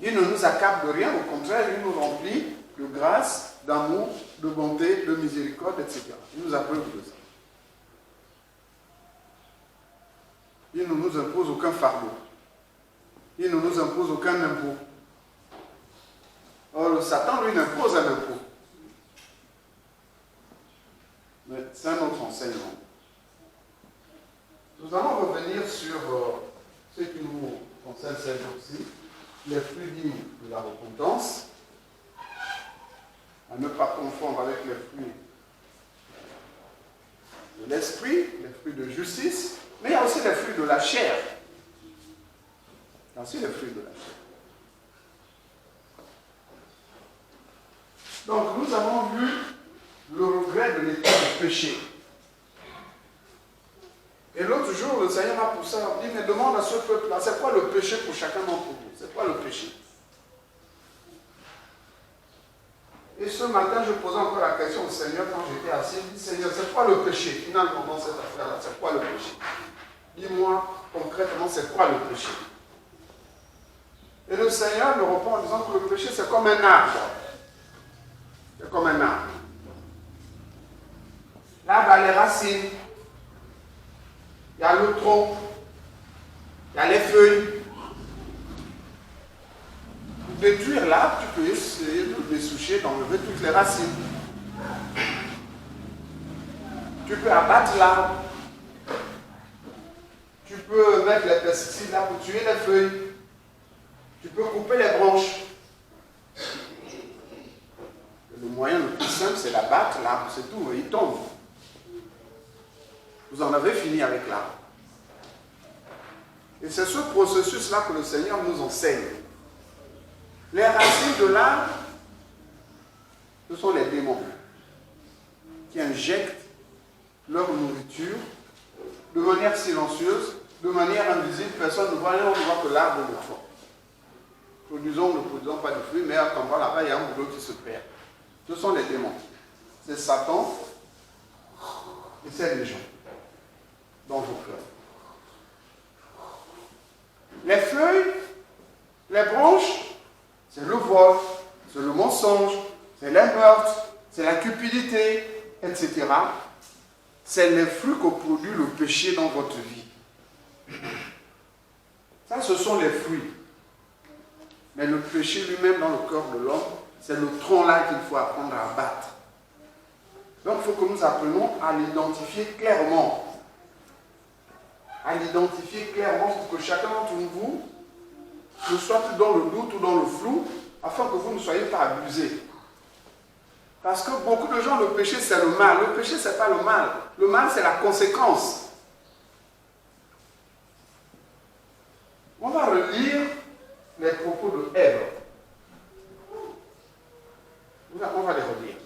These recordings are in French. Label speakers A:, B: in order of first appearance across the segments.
A: Il ne nous accable de rien, au contraire, il nous remplit de grâce, d'amour, de bonté, de miséricorde, etc. Il nous abreuve de ça. Il ne nous impose aucun fardeau. Il ne nous impose aucun impôt. Or, le Satan, lui, impose un impôt. Mais c'est un autre enseignement. Nous allons revenir sur ce qui nous concerne ces jours-ci, les fruits dignes de la repentance, à ne pas confondre avec les fruits de l'esprit, les fruits de justice, mais il y a aussi les fruits de la chair. Il y a aussi les fruits de la chair. Donc, nous avons vu le regret de l'état du péché. Et l'autre jour, le Seigneur a poussé, il me demande à ce peuple-là, c'est quoi le péché pour chacun d'entre vous? C'est quoi le péché? Et ce matin, je posais encore la question au Seigneur quand j'étais assis. Je dis, Seigneur, c'est quoi le péché? Finalement, dans cette affaire-là, c'est quoi le péché? Dis-moi concrètement, c'est quoi le péché? Et le Seigneur me répond en disant que le péché, c'est comme un arbre. C'est comme un arbre. L'arbre a les racines. Il y a le tronc. Il y a les feuilles. Pour détruire l'arbre, tu peux essayer de le dessoucher, d'enlever toutes les racines. Tu peux abattre l'arbre. Tu peux mettre les pesticides là pour tuer les feuilles. Tu peux couper les branches. Le moyen le plus simple, c'est d'abattre l'arbre, c'est tout, il tombe. Vous en avez fini avec l'arbre. Et c'est ce processus-là que le Seigneur nous enseigne. Les racines de l'arbre, ce sont les démons qui injectent leur nourriture de manière silencieuse, de manière invisible. Personne ne voit rien, on voit que l'arbre est fort. Nous ne produisons pas de fruits, mais quand on voit là-bas, il y a un boulot qui se perd. Ce sont les démons. C'est Satan et c'est les gens dans vos cœurs. Les feuilles, les branches, c'est le vol, c'est le mensonge, c'est les meurtres, c'est la cupidité, etc. C'est les fruits que produit le péché dans votre vie. Ça, ce sont les fruits. Mais le péché lui-même dans le corps de l'homme, c'est le tronc-là qu'il faut apprendre à abattre. Donc, il faut que nous apprenions à l'identifier clairement. À l'identifier clairement pour que chacun d'entre vous ne soit plus dans le doute ou dans le flou, afin que vous ne soyez pas abusés. Parce que beaucoup de gens, le péché, c'est le mal. Le péché, ce n'est pas le mal. Le mal, c'est la conséquence. On va relire les propos de Ève. On va les relire.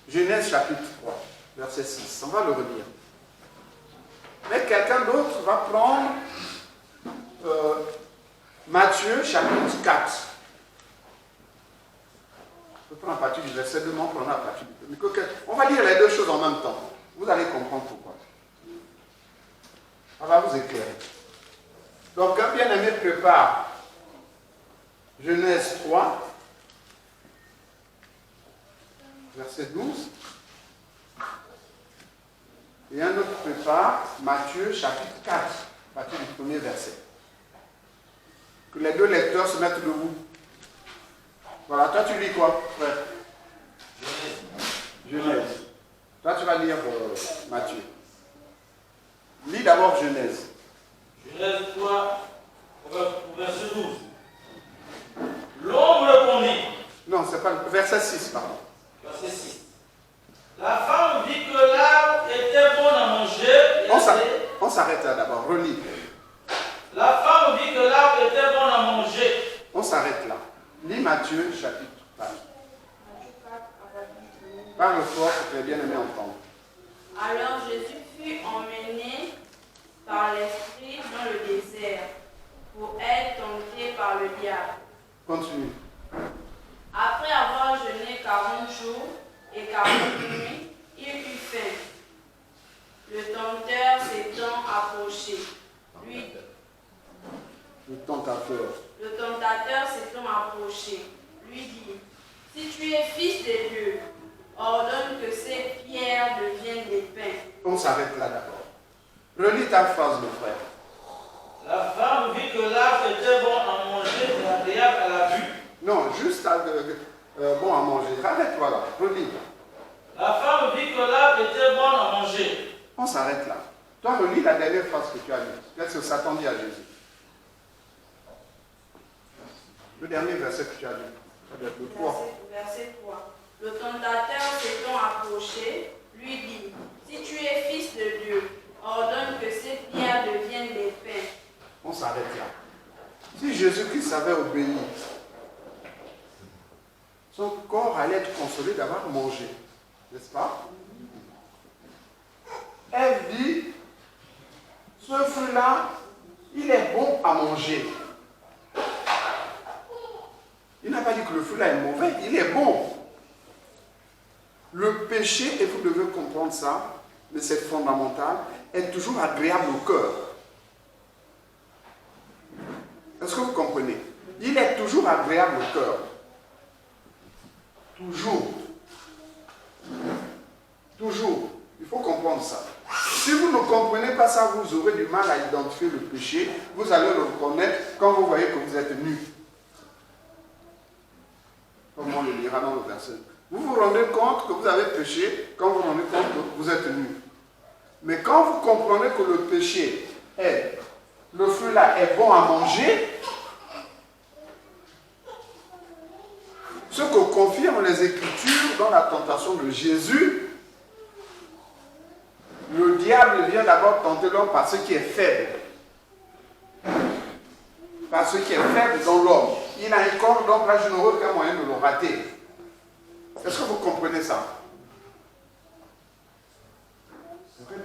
A: Genèse chapitre 3, verset 6. On va le relire. Mais quelqu'un d'autre va prendre Matthieu chapitre 4. Je prends à partir du verset 2, mais on prendra à partir du 2. On va lire les deux choses en même temps. Vous allez comprendre pourquoi. On va vous éclairer. Donc, un bien-aimé prépare Genèse 3, verset 12. Et un autre prépare Matthieu chapitre 4, à partir du premier verset. Que les deux lecteurs se mettent debout. Voilà, toi tu lis quoi, frère? Genèse. Toi tu vas lire Matthieu. Lis d'abord Genèse.
B: Genèse 3, verset 12. L'homme répondit.
A: Non, c'est pas le verset 6, pardon.
B: Verset 6. La femme vit que l'arbre était bon à manger.
A: On s'arrête là d'abord, relis.
B: La femme vit que l'arbre était bon à manger.
A: On s'arrête là. Lis Matthieu chapitre 4. Parle fort pour que les bien-aimés entendent.
C: Alors Jésus fut emmené par l'Esprit dans le désert pour être tenté par le diable.
A: Continue.
C: Après avoir jeûné 40 jours et 40 nuits, il eut faim. Le tenteur s'étant approché, lui
A: Le tentateur.
C: Le tentateur s'étant approché, lui dit, si tu es fils de Dieu, ordonne que ces pierres deviennent des pains.
A: On s'arrête là d'abord. Relis ta phrase, mon frère.
B: La femme vit que l'arbre était bon à manger et agréable à la vue.
A: Non, juste bon à manger. Arrête-toi là. Relis.
B: La femme vit que l'arbre était bon à manger.
A: On s'arrête là. Toi, relis la dernière phrase que tu as lue. Qu'est-ce que Satan dit à Jésus? Le dernier verset que tu as lu. Ça doit être le 3.
C: Verset 3. Le tentateur s'étant approché, lui dit, si tu es fils de Dieu, ordonne que ces pierres deviennent des pains.
A: On s'arrête là. Si Jésus-Christ avait obéi, son corps allait être consolé d'avoir mangé. N'est-ce pas? Elle dit, ce fruit-là, il est bon à manger. Il n'a pas dit que le fruit-là est mauvais, il est bon. Le péché, et vous devez comprendre ça, mais c'est fondamental, est toujours agréable au cœur. Est-ce que vous comprenez? Il est toujours agréable au cœur. Toujours. Toujours. Il faut comprendre ça. Si vous ne comprenez pas ça, vous aurez du mal à identifier le péché. Vous allez le reconnaître quand vous voyez que vous êtes nu. Comme on le lira dans le verset. Vous vous rendez compte que vous avez péché quand vous vous rendez compte que vous êtes nu. Mais quand vous comprenez que le péché est, le fruit là est bon à manger, ce que confirment les Écritures dans la tentation de Jésus, le diable vient d'abord tenter l'homme par ce qui est faible. Par ce qui est faible dans l'homme. Il a un corps, donc là je n'aurai aucun moyen de le rater. Est-ce que vous comprenez ça?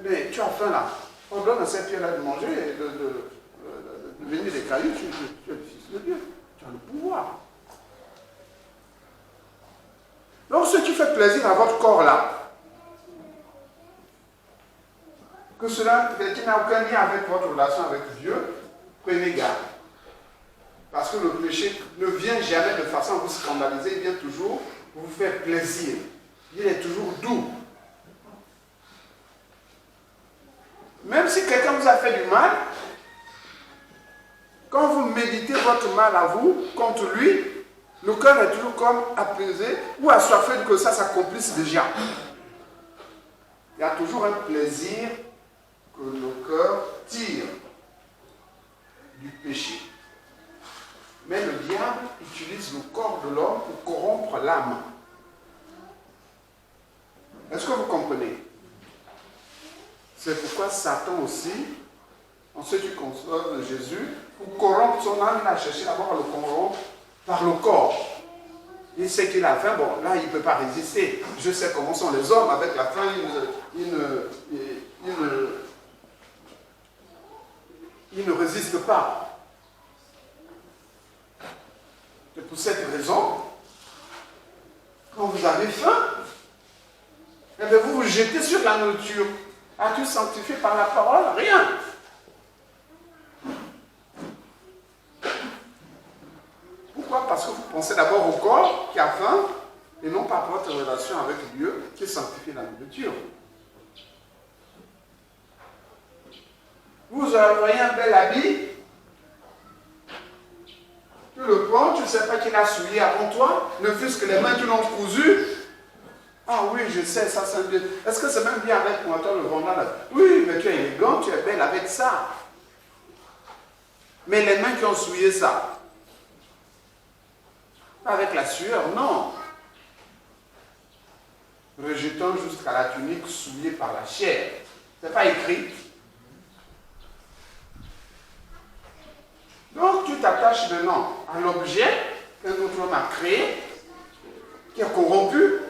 A: Mais tu as faim là. On donne à cette pierre-là de manger et de venir des cailloux. Tu es le Fils de Dieu. Tu as le pouvoir. Donc ce qui fait plaisir à votre corps là, que cela qui n'a aucun lien avec votre relation avec Dieu, prenez garde. Parce que le péché ne vient jamais de façon à vous scandaliser, il vient toujours pour vous faire plaisir. Il est toujours doux. Même si quelqu'un vous a fait du mal, quand vous méditez votre mal à vous contre lui, le cœur est toujours comme apaisé ou assoiffé que ça s'accomplisse déjà. Il y a toujours un plaisir que le cœur tire du péché. Mais le diable utilise le corps de l'homme pour corrompre l'âme. Est-ce que vous comprenez? C'est pourquoi Satan aussi, en ce qui concerne Jésus, pour corrompre son âme, il a cherché d'abord à le corrompre par le corps. Il sait qu'il a faim, bon, là, il ne peut pas résister. Je sais comment sont les hommes, avec la faim, ils ne résistent pas. C'est pour cette raison, quand vous avez faim, eh bien vous vous jetez sur la nourriture. As-tu sanctifié par la parole? Rien. Pourquoi? Parce que vous pensez d'abord au corps qui a faim et non pas à votre relation avec Dieu qui sanctifie la nourriture. Vous voyez un bel habit, tu le prends, tu ne sais pas qu'il a souillé avant toi, ne fût-ce que les mains qui l'ont cousu. Ah oui, je sais, ça c'est bien. Est-ce que c'est même bien avec moi, toi le vendeur là? Oui, mais tu es élégant, tu es belle avec ça. Mais les mains qui ont souillé ça, avec la sueur, non. Rejetant jusqu'à la tunique souillée par la chair. Ce n'est pas écrit. Donc tu t'attaches maintenant à l'objet qu'un autre homme a créé, qui est corrompu.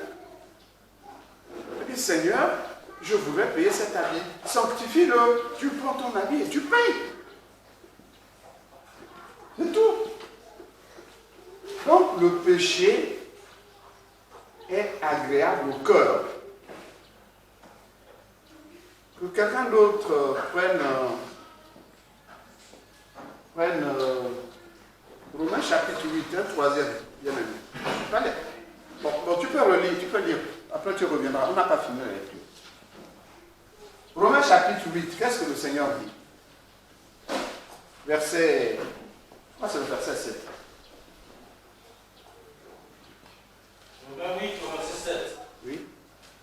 A: Tu dis, Seigneur, je voudrais payer cet habit. Sanctifie-le. Tu prends ton habit et tu payes. C'est tout. Donc le péché est agréable au cœur. Que quelqu'un d'autre prenne 8, un troisième, bien aimé. Allez. Bon, tu peux relire, tu peux lire. Après tu reviendras. On n'a pas fini la lecture. Romains chapitre 8, qu'est-ce que le Seigneur dit? Verset... Ah, c'est le verset 7.
B: Romains 8, verset 7.
A: Oui.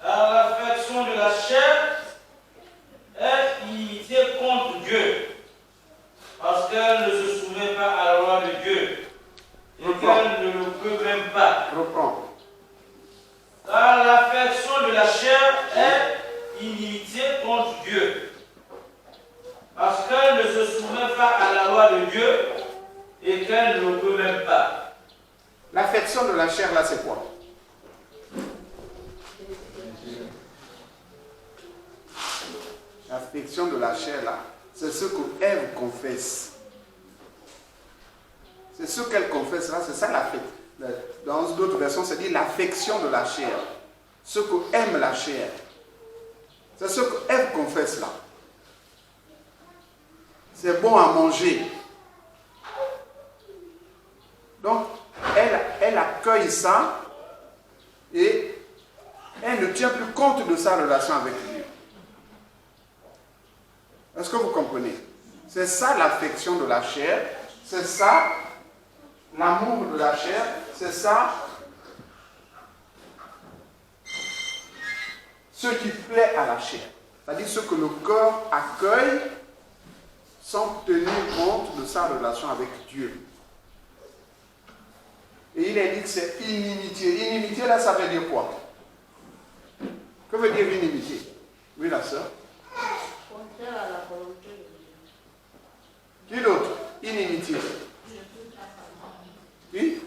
B: Car l'affection de la chair est inimitié contre Dieu, parce qu'elle ne se soumet pas à la loi de Dieu, et qu'elle ne le peut même pas.
A: Reprends.
B: Car l'affection de la chair est inimitié contre Dieu, parce qu'elle ne se soumet pas à la loi de Dieu, et qu'elle ne le peut même pas.
A: L'affection de la chair, là, c'est quoi? L'affection de la chair, là, c'est ce que Ève confesse. C'est ce qu'elle confesse, là, c'est ça l'affection. Dans d'autres versions, c'est dit l'affection de la chair. Ce que aime la chair. C'est ce que Ève confesse, là. C'est bon à manger. Donc, elle accueille ça et elle ne tient plus compte de sa relation avec Dieu. Est-ce que vous comprenez? C'est ça l'affection de la chair, c'est ça l'amour de la chair, c'est ça ce qui plaît à la chair. C'est-à-dire ce que le corps accueille sans tenir compte de sa relation avec Dieu. Et il est dit que c'est inimitié. Inimitié, là, ça veut dire quoi? Que veut dire inimitié? Oui, la sœur.
C: Contraire à la volonté de Dieu.
A: Qui d'autre? Inimitié. Oui?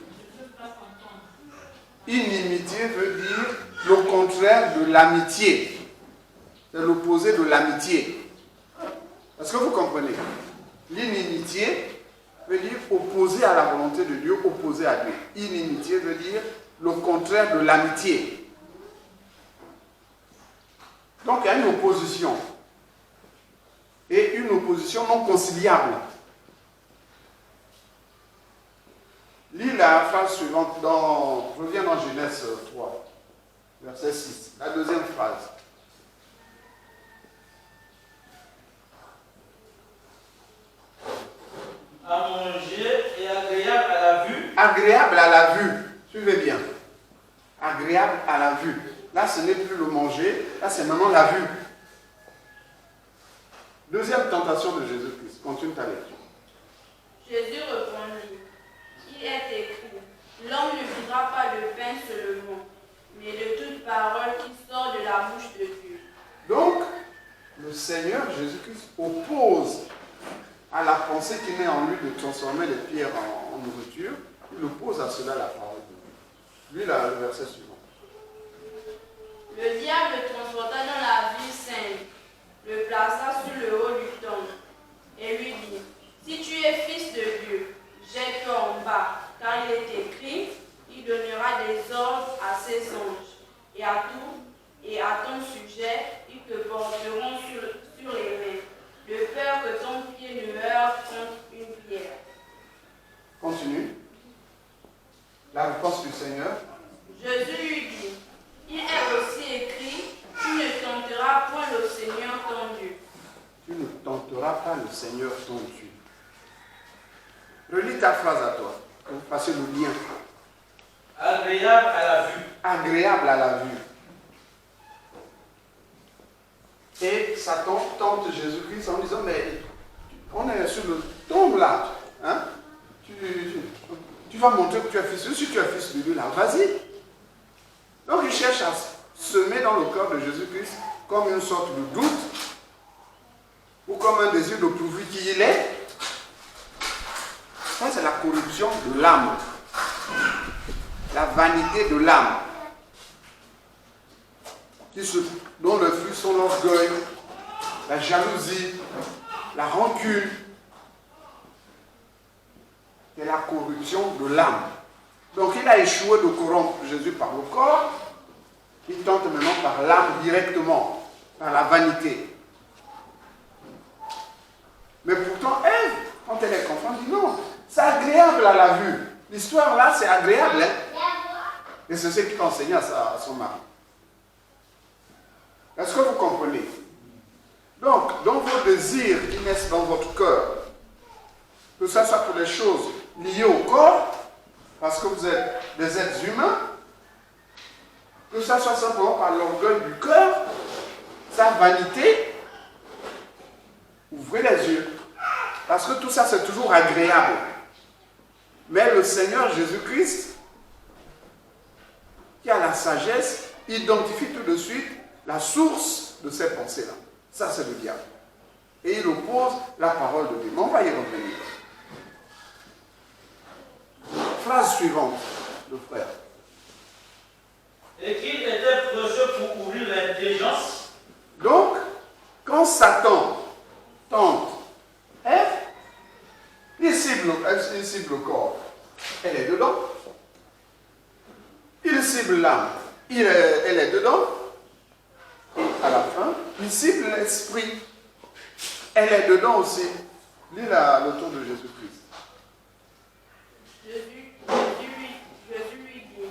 A: Inimitié veut dire le contraire de l'amitié. C'est l'opposé de l'amitié. Est-ce que vous comprenez? L'inimitié veut dire opposé à la volonté de Dieu, opposé à Dieu. Inimitié veut dire le contraire de l'amitié. Donc il y a une opposition. Et une opposition non conciliable. Lis la phrase suivante, reviens dans Genèse 3, verset 6, la deuxième phrase.
B: À manger et agréable à la vue.
A: Agréable à la vue, suivez bien. Agréable à la vue. Là, ce n'est plus le manger, là, c'est maintenant la vue. Deuxième tentation de Jésus-Christ. Continue ta lecture.
C: Jésus répondit, il est écrit, l'homme ne vivra pas de pain seulement, mais de toute parole qui sort de la bouche de Dieu.
A: Donc, le Seigneur Jésus-Christ oppose à la pensée qui naît en lui de transformer les pierres en nourriture, il oppose à cela la parole de Dieu. Lui, là, le verset suivant.
C: Le diable le transporta dans la ville sainte, le plaça sur le haut du temple, et lui dit, si tu es fils de Dieu, jette-toi en bas, car il est écrit, il donnera des ordres à ses anges, et à ton sujet, ils te porteront sur les mains, de peur que ton pied ne heurte contre une pierre.
A: Continue. La réponse du Seigneur.
C: Jésus lui dit, il est aussi écrit, tu ne tenteras point le Seigneur ton Dieu.
A: Tu ne tenteras pas le Seigneur ton Dieu. Relis ta phrase à toi, pour passer le lien.
B: Agréable à la vue.
A: Agréable à la vue. Et Satan tente Jésus-Christ en disant, mais on est sur le tombe là. Hein? Tu vas montrer que tu es fils de Dieu. Si tu es fils de Dieu là, vas-y. Donc il cherche à semer dans le cœur de Jésus-Christ comme une sorte de doute ou comme un désir de prouver qui il est. Ça, c'est la corruption de l'âme. La vanité de l'âme. Dont le fruit sont l'orgueil, la jalousie, la rancune. C'est la corruption de l'âme. Donc il a échoué de corrompre Jésus par le corps. Il tente maintenant par l'âme directement, par la vanité. Mais pourtant, Ève, quand elle est confrontée, dit non, c'est agréable à la vue. L'histoire là, c'est agréable. Hein? Et c'est ce qu'il enseignait à son mari. Est-ce que vous comprenez? Donc, dans vos désirs qui naissent dans votre cœur, que ce soit pour les choses liées au corps, parce que vous êtes des êtres humains, que ce soit simplement par l'orgueil du cœur, sa vanité, ouvrez les yeux. Parce que tout ça, c'est toujours agréable. Mais le Seigneur Jésus-Christ, qui a la sagesse, identifie tout de suite la source de ces pensées-là. Ça, c'est le diable. Et il oppose la parole de Dieu. Mais on va y revenir. Phrase suivante, le frère.
B: Et qu'il était précieux pour ouvrir l'intelligence.
A: Donc, quand Satan tente Ève, il cible le corps. Elle est dedans. Il cible l'âme. Elle est dedans. Et à la fin, il cible l'esprit. Elle est dedans aussi. Lis le tour de Jésus-Christ.
C: Jésus lui dit,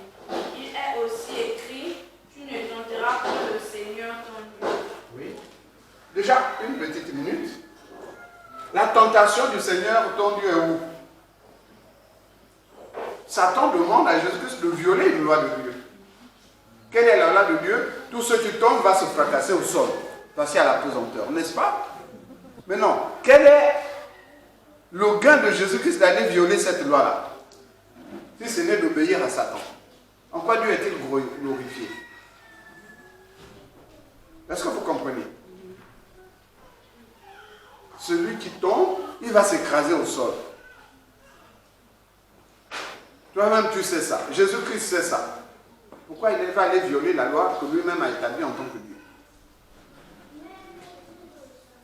C: il est aussi écrit, tu ne tenteras pas le Seigneur ton Dieu.
A: Oui. Déjà, une petite minute. La tentation du Seigneur ton Dieu est où? Satan demande à Jésus-Christ de violer une loi de Dieu. Quelle est la loi de Dieu? Tout ce qui tombe va se fracasser au sol. Parce qu'il y a la pesanteur, n'est-ce pas? Mais non, quel est le gain de Jésus-Christ d'aller violer cette loi-là? Si ce n'est d'obéir à Satan. En quoi Dieu est-il glorifié? Est-ce que vous comprenez? Celui qui tombe, il va s'écraser au sol. Toi-même, tu sais ça. Jésus-Christ sait ça. Pourquoi il va aller violer la loi que lui-même a établie en tant que Dieu?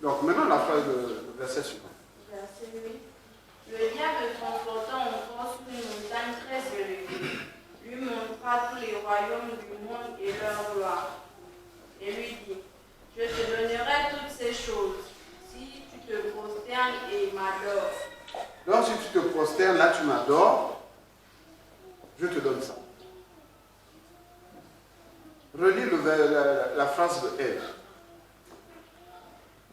A: Donc maintenant, la phrase de verset suivant.
C: Verset 8. Le diable transportant encore sur une montagne très élevée, lui montra tous les royaumes du monde et leur gloire. Et lui dit, je te donnerai toutes ces choses, si tu te prosternes et m'adores.
A: Donc si tu te prosternes, là tu m'adores, je te donne ça. Relis la phrase de Ève.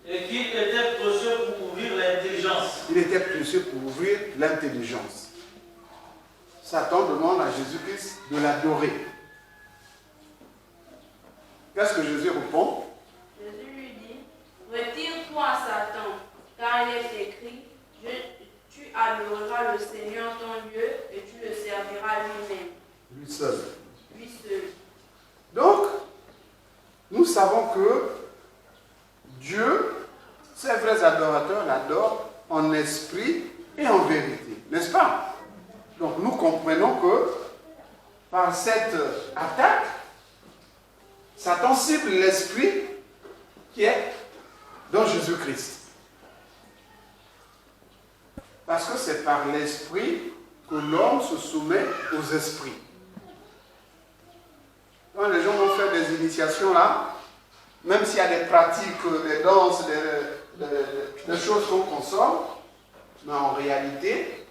B: Et qu'il était précieux pour ouvrir l'intelligence.
A: Il était précieux pour ouvrir l'intelligence. Satan demande à Jésus-Christ de l'adorer. Qu'est-ce que Jésus répond?
C: Jésus lui dit, retire-toi Satan, car il est écrit, tu adoreras le Seigneur ton Dieu et tu le serviras lui-même.
A: Lui seul.
C: Lui seul.
A: Donc, nous savons que Dieu, ses vrais adorateurs l'adorent en esprit et en vérité, n'est-ce pas? Donc nous comprenons que par cette attaque, Satan cible l'esprit qui est dans Jésus-Christ. Parce que c'est par l'esprit que l'homme se soumet aux esprits. Quand les gens vont faire des initiations là, même s'il y a des pratiques, des danses, des choses qu'on consomme, mais en réalité,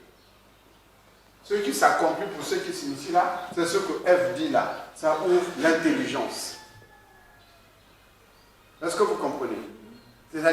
A: ce qui s'accomplit pour ceux qui s'initient là, c'est ce que Ève dit là. Ça ouvre l'intelligence. Est-ce que vous comprenez?